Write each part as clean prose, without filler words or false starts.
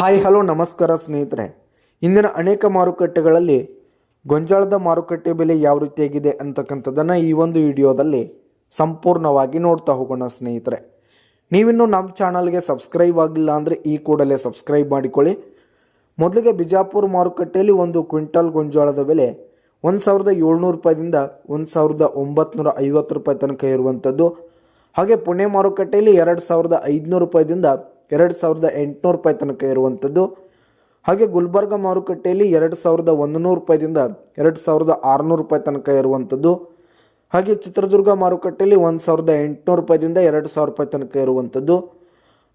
Hi hello ನಮಸ್ಕಾರ ಸ್ನೇಹಿತರೆ. ಇಂದಿನ ಅನೇಕ ಮಾರುಕಟ್ಟೆಗಳಲ್ಲಿ ಗೊಂಜಾಳದ ಮಾರುಕಟ್ಟೆ ಬೆಲೆ ಯಾವ ರೀತಿಯಾಗಿದೆ ಅಂತಕ್ಕಂಥದ್ದನ್ನು ಈ ಒಂದು ವಿಡಿಯೋದಲ್ಲಿ ಸಂಪೂರ್ಣವಾಗಿ ನೋಡ್ತಾ ಹೋಗೋಣ ಸ್ನೇಹಿತರೆ. ನೀವಿನ್ನೂ ನಮ್ಮ ಚಾನಲ್ಗೆ ಸಬ್ಸ್ಕ್ರೈಬ್ ಆಗಿಲ್ಲ ಅಂದರೆ ಈ ಕೂಡಲೇ ಸಬ್ಸ್ಕ್ರೈಬ್ ಮಾಡಿಕೊಳ್ಳಿ. ಮೊದಲಿಗೆ ಬಿಜಾಪುರ ಮಾರುಕಟ್ಟೆಯಲ್ಲಿ ಒಂದು ಕ್ವಿಂಟಲ್ ಗೊಂಜಾಳದ ಬೆಲೆ 1700 ರೂಪಾಯಿದಿಂದ 1950 ರೂಪಾಯಿ ತನಕ ಇರುವಂಥದ್ದು. ಹಾಗೆ ಪುಣೆ ಮಾರುಕಟ್ಟೆಯಲ್ಲಿ 2500 ರೂಪಾಯಿದಿಂದ 2800 ರೂಪಾಯಿ ತನಕ ಇರುವಂಥದ್ದು. ಹಾಗೆ ಗುಲ್ಬರ್ಗ ಮಾರುಕಟ್ಟೆಯಲ್ಲಿ 2100 ರೂಪಾಯಿದಿಂದ 2600 ರೂಪಾಯಿ ತನಕ ಇರುವಂಥದ್ದು. ಹಾಗೆ ಚಿತ್ರದುರ್ಗ ಮಾರುಕಟ್ಟೆಯಲ್ಲಿ 1800 ರೂಪಾಯಿದಿಂದ 2000 ರೂಪಾಯಿ ತನಕ ಇರುವಂಥದ್ದು.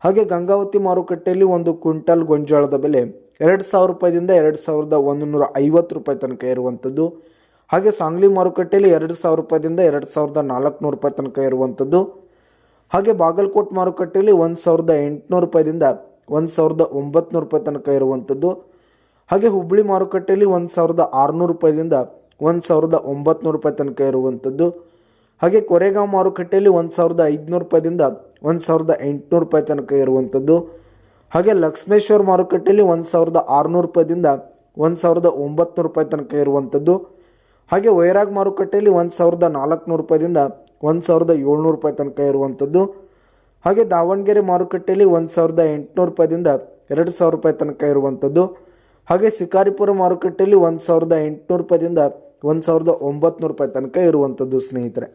ಹಾಗೆ ಗಂಗಾವತಿ ಮಾರುಕಟ್ಟೆಯಲ್ಲಿ ಒಂದು ಕ್ವಿಂಟಲ್ ಗೊಂಜಾಳದ ಬೆಲೆ 2000 ರೂಪಾಯಿದಿಂದ 2150 ರೂಪಾಯಿ ತನಕ ಇರುವಂಥದ್ದು. ಹಾಗೆ ಸಾಂಗ್ಲಿ ಮಾರುಕಟ್ಟೆಯಲ್ಲಿ 2000 ರೂಪಾಯಿದಿಂದ 2400 ರೂಪಾಯಿ ತನಕ ಇರುವಂಥದ್ದು. ಹಾಗೆ ಬಾಗಲಕೋಟ್ ಮಾರುಕಟ್ಟೆಯಲ್ಲಿ 1800 ರೂಪಾಯಿದಿಂದ 1900 ರೂಪಾಯಿ ತನಕ ಇರುವಂಥದ್ದು. ಹಾಗೆ ಹುಬ್ಬಳ್ಳಿ ಮಾರುಕಟ್ಟೆಯಲ್ಲಿ 1600 ರೂಪಾಯಿದಿಂದ 1900 ರೂಪಾಯಿ ತನಕ ಇರುವಂಥದ್ದು. ಹಾಗೆ ಕೊರೆಗಾಂವ್ ಮಾರುಕಟ್ಟೆಯಲ್ಲಿ 1500 ರೂಪಾಯಿದಿಂದ 1800 ರೂಪಾಯಿ ತನಕ ಇರುವಂಥದ್ದು. ಹಾಗೆ ಲಕ್ಷ್ಮೇಶ್ವರ ಮಾರುಕಟ್ಟೆಯಲ್ಲಿ 1600 ರೂಪಾಯಿದಿಂದ 1900 ರೂಪಾಯಿ ತನಕ ಇರುವಂಥದ್ದು. ಹಾಗೆ ವೈರಾಗ್ ಮಾರುಕಟ್ಟೆಯಲ್ಲಿ 1400 ರೂಪಾಯಿದಿಂದ 1700 ರೂಪಾಯಿ ತನಕ ಇರುವಂಥದ್ದು. ಹಾಗೆ ದಾವಣಗೆರೆ ಮಾರುಕಟ್ಟೆಯಲ್ಲಿ 1800 ರೂಪಾಯಿದಿಂದ 2000 ರೂಪಾಯಿ ತನಕ ಇರುವಂಥದ್ದು. ಹಾಗೆ ಶಿಕಾರಿಪುರ ಮಾರುಕಟ್ಟೆಯಲ್ಲಿ 1800 ರೂಪಾಯಿದಿಂದ 1900 ರೂಪಾಯಿ ತನಕ ಇರುವಂಥದ್ದು ಸ್ನೇಹಿತರೆ.